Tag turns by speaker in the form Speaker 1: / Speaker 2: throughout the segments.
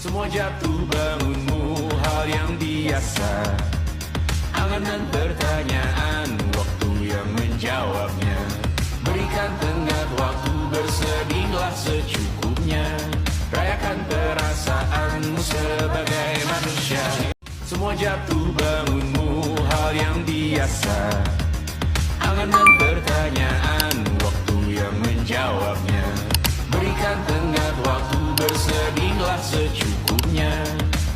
Speaker 1: Semua jatuh bangunmu hal yang biasa. Angan pertanyaan, waktu yang menjawabnya. Berikan tengah waktu, bersedihlah secukupnya. Rayakan perasaanmu sebagai manusia. Semua jatuh bangunmu hal yang biasa. Angan pertanyaan, waktu yang menjawabnya. Berikan tengah waktu, bersedihlah secukupnya.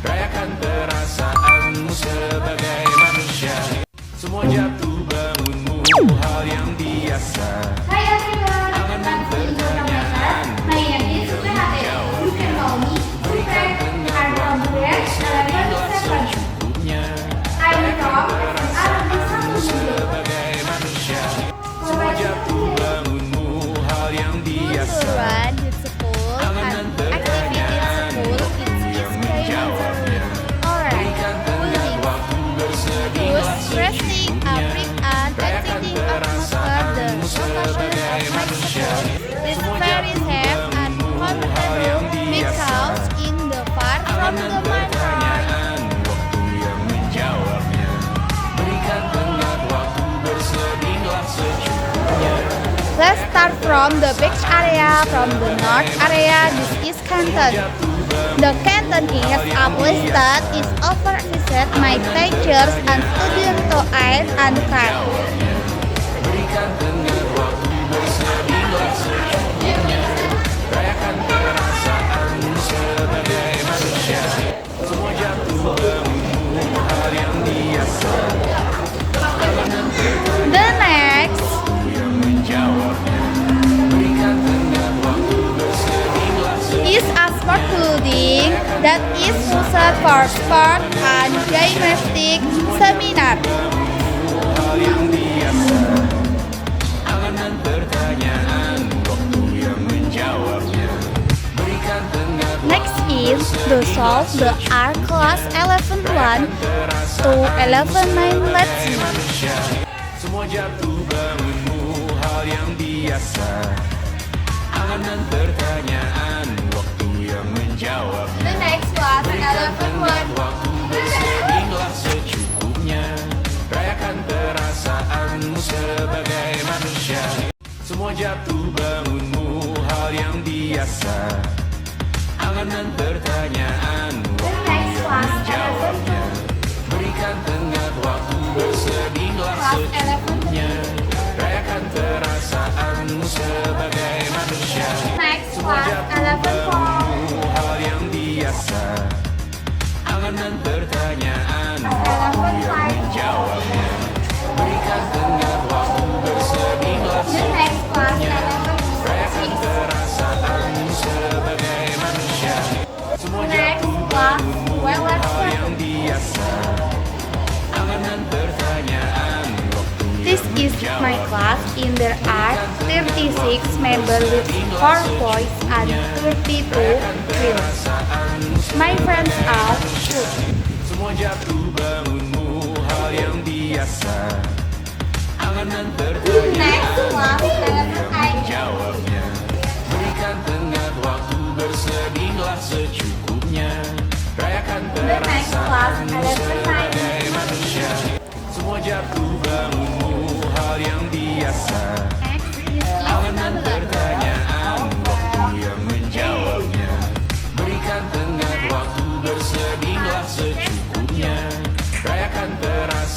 Speaker 1: Rayakan perasaanmu sebagai manusia. Semua jatuh bangunmu hal yang biasa.
Speaker 2: Hi everyone,
Speaker 1: Angan pertanyaan,
Speaker 2: my name is Renate. You can call me Super. I'm from grade 11
Speaker 1: secukupnya.
Speaker 2: I'm from SMA Negeri 1
Speaker 1: sebagai manusia. Semua jatuh bangunmu hal yang biasa.
Speaker 3: Run di school and activity in school is menjawabnya. Alright, bullying, who's stressing, outbreak, and affecting atmosphere the occasion of my school. This very safe and comfortable because in the far from the mind.
Speaker 1: Waktu yang menjawabnya. Berikan tengah waktu, bersedihlah secukupnya.
Speaker 3: Let's start from the beach area. From the north area, this is Canton. The canton is a place that is often visit my teachers and students to eat and camp.
Speaker 1: Berikan tengah waktu, bersedihlah secukupnya. Rayakan perasaanmu sebagai manusia. Semua jatuh bangunmu hal yang biasa.
Speaker 3: The next
Speaker 1: Yang menjawabnya. Berikan tengah waktu, bersedihlah
Speaker 3: is a sport building that is used for sport and gymnastic seminar.
Speaker 1: hal yang biasa. Angan pertanyaan, waktu yang menjawabnya. Berikan tengah
Speaker 3: Next is the solve the R class 11.1 to 11.9. Let's see.
Speaker 1: manusia. Semua jatuh bangunmu hal yang biasa. Angan pertanyaan, waktu yang menjawabnya.
Speaker 3: The next was
Speaker 1: Berikan tengah waktu, bersedihlah secukupnya. Rayakan perasaanmu sebagai manusia. Semua jatuh bangunmu hal yang biasa. Angan pertanyaan, waktu yang menjawabnya. Berikan tengah waktu, bersedihlah secukupnya. Rayakan perasaanmu sebagai manusia.
Speaker 3: Next
Speaker 1: Semua
Speaker 3: was
Speaker 1: jatuh
Speaker 3: 11.4.
Speaker 1: bangunmu hal yang biasa. Angan pertanyaan, waktu yang menjawabnya. Berikan tengah waktu, bersedihlah
Speaker 3: The next was
Speaker 1: secukupnya. Rayakan
Speaker 3: 11.6.
Speaker 1: perasaanmu sebagai manusia. Semua
Speaker 3: Next
Speaker 1: jatuh
Speaker 3: was
Speaker 1: bangunmu hal
Speaker 3: 12.7.
Speaker 1: yang biasa. Angan pertanyaan, waktu
Speaker 3: This
Speaker 1: yang
Speaker 3: is my class. In there are 36 members with 4 boys and 32 girls. My friends are 2.
Speaker 1: Semua jatuh bangunmu hal yang biasa. Angan pertanyaan, jawabnya. Berikan tengah waktu, bersedihlah secukupnya. Rayakan perasaanmu sebagai manusia. Semua jatuh bangunmu hal yang biasa. Angan pertanyaan, waktu yang menjawabnya. Berikan tengah waktu, bersedihlah secukupnya. Rayakan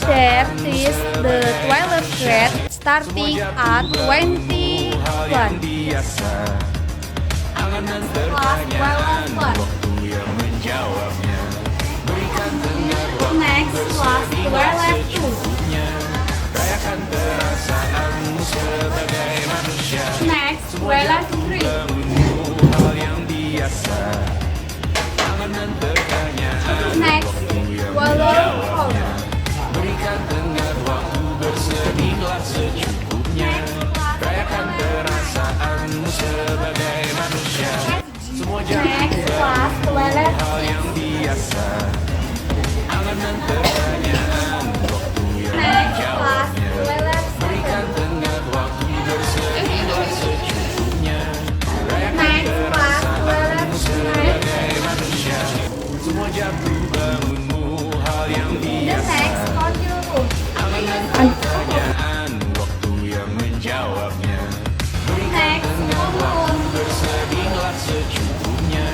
Speaker 3: There
Speaker 1: perasaanmu
Speaker 3: is the 12th grade starting at 21.
Speaker 1: yang biasa. Angan pertanyaan, waktu yang menjawabnya. Berikan tengah waktu,
Speaker 3: Next was 12.2.
Speaker 1: secukupnya. Rayakan perasaanmu sebagai manusia.
Speaker 3: Next
Speaker 1: Semua jatuh
Speaker 3: 12.3.
Speaker 1: bangunmu hal yang biasa. Angan pertanyaan,
Speaker 3: Next
Speaker 1: waktu yang
Speaker 3: 12.4.
Speaker 1: menjawabnya. Berikan tengah waktu, bersedihlah secukupnya. Rayakan perasaanmu sebagai manusia. Semua jatuh
Speaker 3: Next was
Speaker 1: hal yang biasa. Angan pertanyaan, waktu yang
Speaker 3: Next was
Speaker 1: menjawabnya. Berikan tengah waktu, bersedihlah secukupnya. Semua jatuh bangunmu hal yang
Speaker 2: The
Speaker 1: biasa.
Speaker 2: next continue.
Speaker 1: Pertanyaan waktu yang menjawabnya.
Speaker 2: Next moon.
Speaker 1: Bersedihlah secukupnya.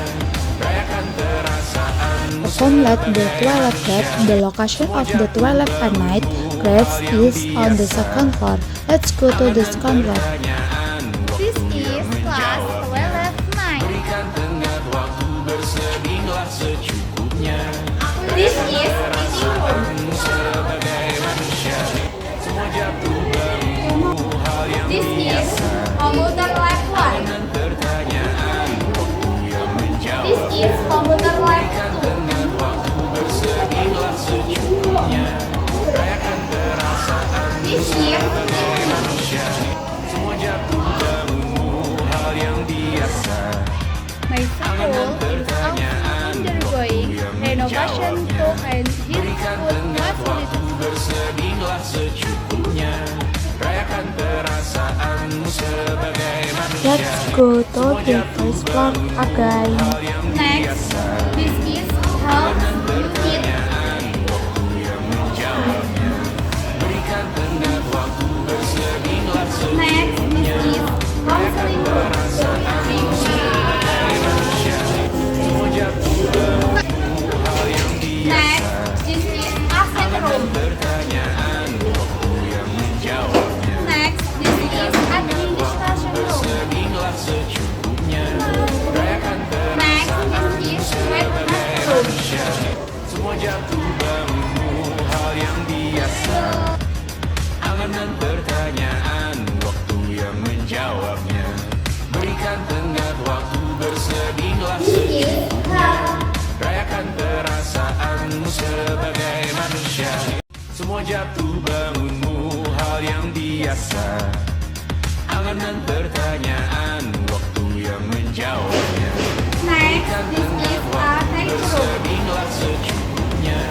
Speaker 1: Rayakan perasaanmu.
Speaker 3: Upon let the twilight hit, the location of the twilight at night graves is on the second floor. Let's go to the second floor. This is class twilight night.
Speaker 1: Berikan tengah waktu bersedihlah secukupnya.
Speaker 2: This is meeting room.
Speaker 1: Sebagai manusia, semua jatuh bangunmu hal yang
Speaker 2: This is
Speaker 1: biasa.
Speaker 2: computer lab 1.
Speaker 1: Dan pertanyaan waktu yang menjawab.
Speaker 2: This is computer lab 2.
Speaker 1: Tengah waktu bersedihlah secukupnya. Rayakan perasaan
Speaker 2: This is
Speaker 1: manusia. Semua jatuh bangunmu hal yang biasa.
Speaker 3: My school is also undergoing renovation to enhance food facilities.
Speaker 1: Bersedihlah secukupnya. Rayakan perasaanmu sebagai manusia.
Speaker 3: Let's go to the first floor again.
Speaker 2: next. This is health unit.
Speaker 1: Berikan tengah waktu bersedihlah
Speaker 2: Next, this is counseling room.
Speaker 1: semua jatuh bangunmu hal yang biasa.
Speaker 2: Next, this is asset room.
Speaker 1: Pertanyaan waktu yang menjawabnya.
Speaker 2: Next, this is administration room.
Speaker 1: Sedihlah secukupnya. Rayakan
Speaker 2: Next, this is witness room.
Speaker 1: semua jatuh bangunmu hal yang biasa. Angan pertanyaan waktu yang menjawabnya. Berikan tengah waktu bersedihlah
Speaker 2: This is health.
Speaker 1: rayakan perasaanmu sebagai manusia. Semua jatuh bangunmu hal yang biasa. Angan dan pertanyaan waktu yang menjawabnya.
Speaker 2: Next, this is architect room.
Speaker 1: Sedihlah secukupnya.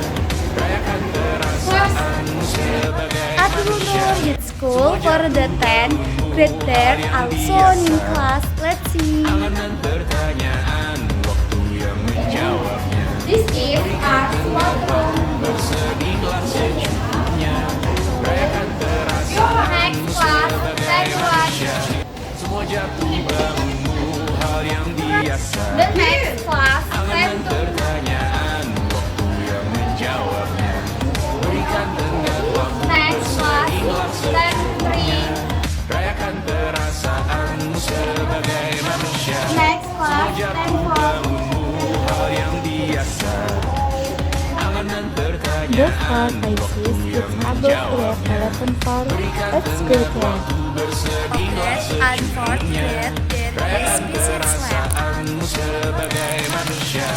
Speaker 1: Rayakan perasaanmu sebagai
Speaker 3: At Runur Youth School for the 10th grade there also in class. Let's see.
Speaker 1: angan dan pertanyaan waktu yang menjawabnya.
Speaker 2: This is art sport room.
Speaker 1: Sedihlah secukupnya. Rayakan perasaan
Speaker 2: Next class, graduate.
Speaker 1: semua jatuh bangunmu hal yang biasa.
Speaker 2: The next class,
Speaker 1: Angan
Speaker 2: set
Speaker 1: pertanyaan waktu yang menjawabnya. Berikan tengah waktu
Speaker 2: next class, set 3.
Speaker 1: rayakan perasaanmu sebagai manusia.
Speaker 2: Next class, set 4.
Speaker 1: Bangunmu hal yang biasa. Angan dan
Speaker 3: The
Speaker 1: pertanyaan
Speaker 3: floor faces is above grade 11 floor. Let's go there.
Speaker 1: bersedihlah
Speaker 3: At 4th grade there is physics lab.
Speaker 1: perasaanmu sebagai manusia.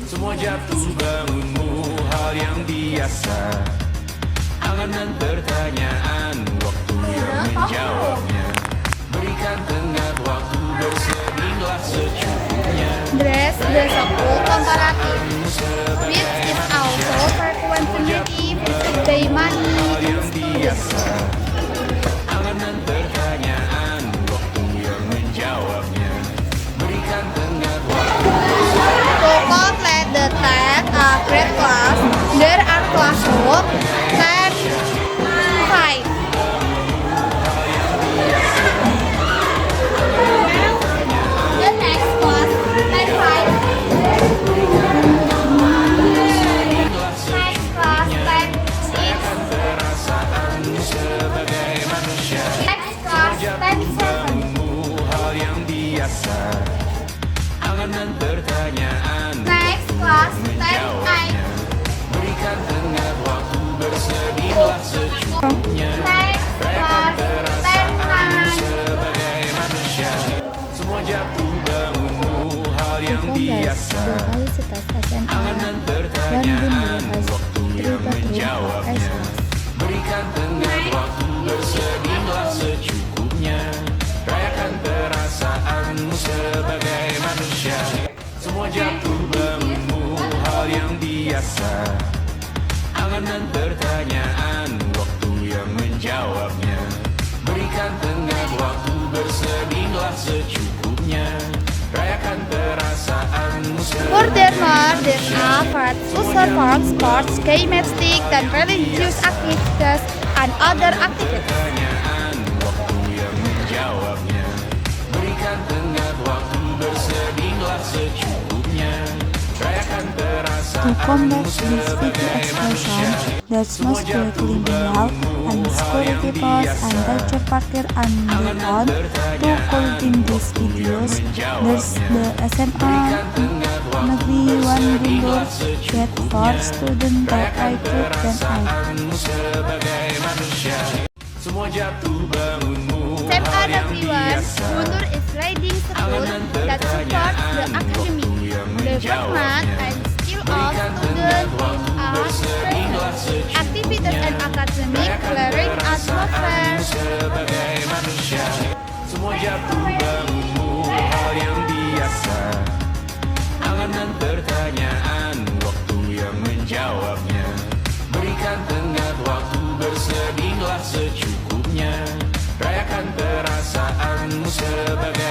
Speaker 1: Semua jatuh bangunmu hal yang biasa. Angan dan pertanyaan waktu yang menjawabnya. Berikan tengah waktu bersedihlah secukupnya.
Speaker 3: Dress the school comparative, which is also frequently visited by many students.
Speaker 1: Angan dan pertanyaan waktu yang menjawabnya. Berikan tengah waktu
Speaker 3: To complete the 10th grade class, there are classroom 10, 5.
Speaker 2: The next class, set 5. Next class, set 6.
Speaker 1: sebagai manusia.
Speaker 2: Next class, set 7.
Speaker 1: Hal yang biasa. Angan dan pertanyaan
Speaker 2: Next class, set 8.
Speaker 1: berikan tengah waktu bersedihlah secukupnya.
Speaker 2: Next class, set 9.
Speaker 1: Sebagai manusia, semua jatuh bangunmu hal yang
Speaker 3: Complex
Speaker 1: biasa.
Speaker 3: the Felicitas SMA,
Speaker 1: Angan dan
Speaker 3: London
Speaker 1: pertanyaan
Speaker 3: has
Speaker 1: waktu
Speaker 3: 3
Speaker 1: yang
Speaker 3: bedroom
Speaker 1: menjawabnya. Berikan tengah waktu bersedihlah secukupnya. Rayakan perasaanmu sebagai manusia. Semua jatuh bangunmu hal yang biasa. Angan dan pertanyaan waktu yang menjawabnya. Berikan tengah waktu bersedihlah secukupnya. Rayakan perasaanmu sebagai
Speaker 3: Furthermore, there are perform sports, gymnastics, dan religious activities and other activities.
Speaker 1: Pertanyaan, waktu yang menjawabnya. Berikan tengah waktu, bersedihlah secukupnya. Rayakan perasaan.
Speaker 4: To combat this video expression, there's most greatly below and security posts and teacher parkir underground. To cultivate these videos, there's the SMA Negeri 1 Guntur get for student that I took dan I.
Speaker 1: Sebagai manusia, semua jatuh bangunmu.
Speaker 3: SMA Negeri 1 Guntur is leading school that supports the academic, development, and skill of students in arts, activities and academic learning atmosphere.
Speaker 1: Sebagai manusia, semua jatuh bangunmu, hal yang biasa. Angan pertanyaan, waktu yang menjawabnya. Berikan tengah waktu, bersedihlah secukupnya. Rayakan perasaanmu sebagai